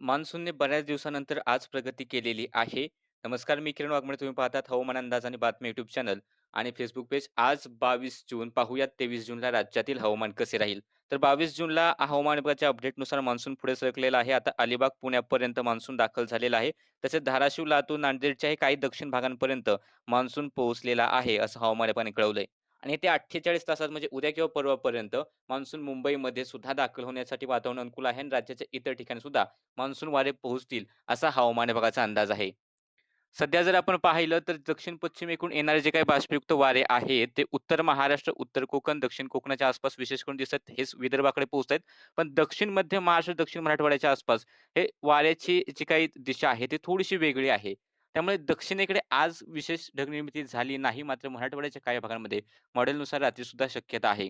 मान्सूनने बऱ्याच दिवसानंतर आज प्रगती केलेली आहे. नमस्कार, मी किरण वाघमारे. तुम्ही पाहतात हवामान अंदाज आणि बातमी यूट्यूब चॅनल आणि फेसबुक पेज. आज 22 जून पाहूयात 23 जूनला राज्यातील हवामान कसे राहील. तर 22 जूनला हवामान विभागाच्या अपडेटनुसार मान्सून पुढे सरकलेला आहे. आता अलिबाग पुण्यापर्यंत मान्सून दाखल झालेला आहे. तसेच धाराशिव, लातूर, नांदेडच्याही काही दक्षिण भागांपर्यंत मान्सून पोहोचलेला आहे, असं हवामान विभागाने कळवलंय. आणि ते 48 तासात म्हणजे उद्या किंवा परवापर्यंत मान्सून मुंबईमध्ये सुद्धा दाखल होण्यासाठी वातावरण अनुकूल आहे आणि राज्याच्या इतर ठिकाणी सुद्धा मान्सून वारे पोहोचतील असा हवामान विभागाचा अंदाज आहे. सध्या जर आपण पाहिलं तर दक्षिण-पश्चिमेकडून येणारे जे काही बाष्पयुक्त वारे आहेत, ते उत्तर महाराष्ट्र, उत्तर कोकण, दक्षिण कोकणाच्या आसपास विशेष करून दिसत हेच विदर्भाकडे पोहोचतायत. पण दक्षिण मध्य महाराष्ट्र, दक्षिण मराठवाड्याच्या आसपास हे वाऱ्याची जी काही दिशा आहे, ती थोडीशी वेगळी आहे. त्यामुळे दक्षिणेकडे आज विशेष ढगनिर्मिती झाली नाही. मात्र मराठवाड्याच्या काही भागांमध्ये मॉडेलनुसार रात्रीसुद्धा शक्यता आहे.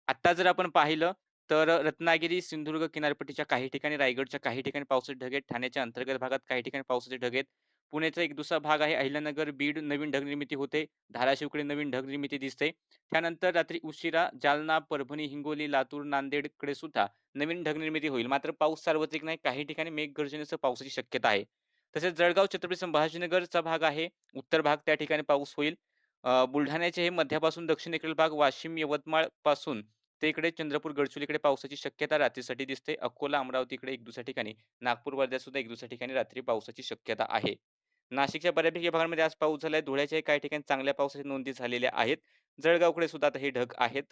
आत्ता जर आपण पाहिलं तर रत्नागिरी, सिंधुदुर्ग किनारपट्टीच्या काही ठिकाणी, रायगडच्या काही ठिकाणी पावसाचे ढग आहेत. ठाण्याच्या अंतर्गत भागात काही ठिकाणी पावसाचे ढग आहेत. पुण्याचा एक दुसरा भाग आहे अहिल्यानगर, बीड नवीन ढगनिर्मिती होते. धाराशिवकडे नवीन ढगनिर्मिती दिसते. त्यानंतर रात्री उशिरा जालना, परभणी, हिंगोली, लातूर, नांदेडकडे सुद्धा नवीन ढगनिर्मिती होईल. मात्र पाऊस सार्वत्रिक नाही. काही ठिकाणी मेघगर्जनेसह पावसाची शक्यता आहे. तसेच जळगाव, छत्रपती संभाजीनगरचा भाग आहे. उत्तर भाग त्या ठिकाणी पाऊस होईल. बुलढाण्याचे हे मध्यापासून दक्षिणेकडील भाग वाशिम, यवतमाळ पासून ते इकडे चंद्रपूर, गडचिरोलीकडे पावसाची शक्यता रात्रीसाठी दिसते. अकोला, अमरावतीकडे एक दुसऱ्या ठिकाणी, नागपूर, वर्ध्यात सुद्धा एक दुसऱ्या ठिकाणी रात्री पावसाची शक्यता आहे. नाशिकच्या बऱ्यापैकी भागांमध्ये आज पाऊस झालाय. धुळ्याच्याही काही ठिकाणी चांगल्या पावसाच्या नोंदी झालेल्या आहेत. जळगावकडे सुद्धा आता हे ढग आहेत.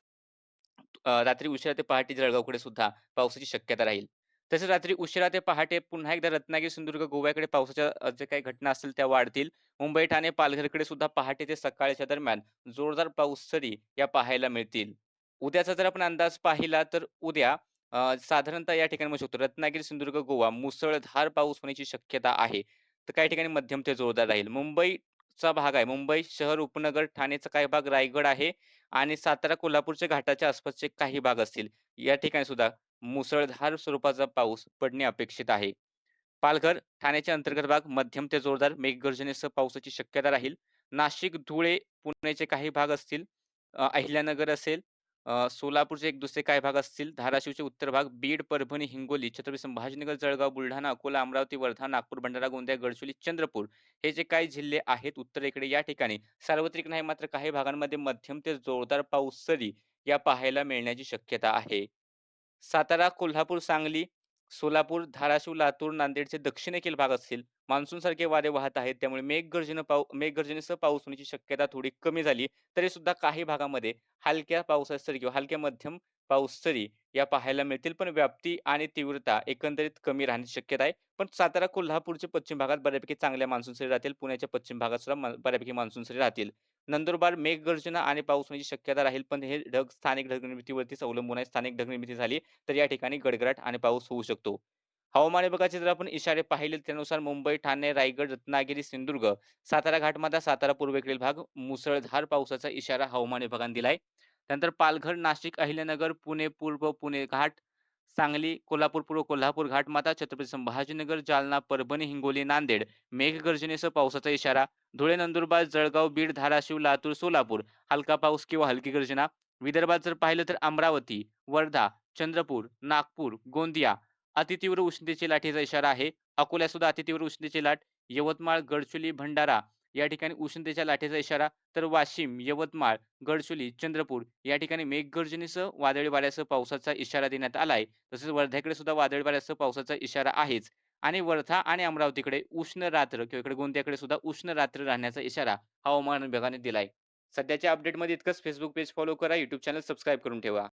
रात्री उशिरा ते पहाटे जळगावकडे सुद्धा पावसाची शक्यता राहील. तसेच रात्री उशिरा ते पहाटे पुन्हा एकदा रत्नागिरी, सिंधुदुर्ग, गोव्याकडे पावसाच्या जे काही घटना असतील त्या वाढतील. मुंबई, ठाणे, पालघरकडे सुद्धा पहाटे ते सकाळच्या दरम्यान जोरदार पाऊस सरी या पाहायला मिळतील. उद्याचा जर आपण अंदाज पाहिला तर उद्या साधारणतः या ठिकाणी म्हणू शकतो रत्नागिरी, सिंधुदुर्ग, गोवा मुसळधार पाऊस होण्याची शक्यता आहे. तर काही ठिकाणी मध्यम ते जोरदार राहील. मुंबईचा भाग आहे. मुंबई शहर, उपनगर, ठाणेचा काही भाग, रायगड आहे आणि सातारा, कोल्हापूरच्या घाटाच्या आसपासचे काही भाग असतील. या ठिकाणी सुद्धा मुसळधार स्वरूपाचा पाऊस पडणे अपेक्षित आहे. पालघर, ठाण्याच्या अंतर्गत भाग मध्यम ते जोरदार मेघगर्जनेसह पावसाची शक्यता राहील. नाशिक, धुळे, पुण्याचे काही भाग असतील. अहिल्यानगर असेल. सोलापूरचे एक दुसरे काही भाग असतील. धाराशिवचे उत्तर भाग, बीड, परभणी, हिंगोली, छत्रपती संभाजीनगर, जळगाव, बुलढाणा, अकोला, अमरावती, वर्धा, नागपूर, भंडारा, गोंदिया, गडचिरोली, चंद्रपूर हे जे काही जिल्हे आहेत उत्तरेकडे या ठिकाणी सार्वत्रिक नाही मात्र काही भागांमध्ये मध्यम ते जोरदार पाऊस सरी या पाहायला मिळण्याची शक्यता आहे. सातारा, कोल्हापूर, सांगली, सोलापूर, धाराशिव, लातूर, नांदेडचे दक्षिणेकडील भाग असतील. मान्सूनसारखे वारे वाहत आहेत. त्यामुळे मेघगर्जनेसह पाऊस होण्याची शक्यता थोडी कमी झाली. तरी सुद्धा काही भागामध्ये हलक्या पावसाच्या सरी किंवा हलक्या मध्यम पाऊस सरी या पाहायला मिळतील. पण व्याप्ती आणि तीव्रता एकंदरीत कमी राहण्याची शक्यता आहे. पण सातारा, कोल्हापूरच्या पश्चिम भागात बऱ्यापैकी चांगल्या मान्सून सरी राहतील. पुण्याच्या पश्चिम भागात सुद्धा बऱ्यापैकी मान्सून सरी राहतील. नंदुरबार मेघगर्जना आणि पाऊस होण्याची शक्यता राहील. पण हे ढग स्थानिक ढगनिर्मितीवरतीच अवलंबून आहे. स्थानिक ढगनिर्मिती झाली तर या ठिकाणी गडगडाट आणि पाऊस होऊ शकतो. हवामान विभागाचे जर आपण इशारे पाहिले त्यानुसार मुंबई, ठाणे, रायगड, रत्नागिरी, सिंधुदुर्ग, सातारा घाटमाथा, सातारा पूर्वेकडील भाग मुसळधार पावसाचा इशारा हवामान विभागाने दिलाय. त्यानंतर पालघर, नाशिक, अहिल्यानगर, पुणे पूर्व, पुणे घाट, सांगली, कोल्हापूर पूर्व, कोल्हापूर घाटमाथा, छत्रपती संभाजीनगर, जालना, परभणी, हिंगोली, नांदेड मेघगर्जनेसह पावसाचा इशारा. धुळे, नंदुरबार, जळगाव, बीड, धाराशिव, लातूर, सोलापूर हलका पाऊस किंवा हलकी गर्जना. विदर्भात जर पाहिलं तर अमरावती, वर्धा, चंद्रपूर, नागपूर, गोंदिया अतितीव्र उष्णतेची लाटेचा इशारा आहे. अकोल्यात सुद्धा अतितीव्र उष्णतेची लाट. यवतमाळ, गडचिरोली, भंडारा या ठिकाणी उष्णतेच्या लाटेचा इशारा. तर वाशिम, यवतमाळ, गडचिरोली, चंद्रपूर या ठिकाणी मेघगर्जनेसह वादळी वाऱ्यासह पावसाचा इशारा देण्यात आलाय. तसेच वर्ध्याकडे सुद्धा वादळी वाऱ्यासह पावसाचा इशारा आहेच. आणि वर्धा आणि अमरावतीकडे उष्ण रात्र किंवा इकडे गोंदियाकडे सुद्धा उष्ण रात्र राहण्याचा इशारा हवामान विभागाने दिलाय. सध्याच्या अपडेटमध्ये इतकंच. फेसबुक पेज फॉलो करा, YouTube चॅनल सबस्क्राईब करून ठेवा.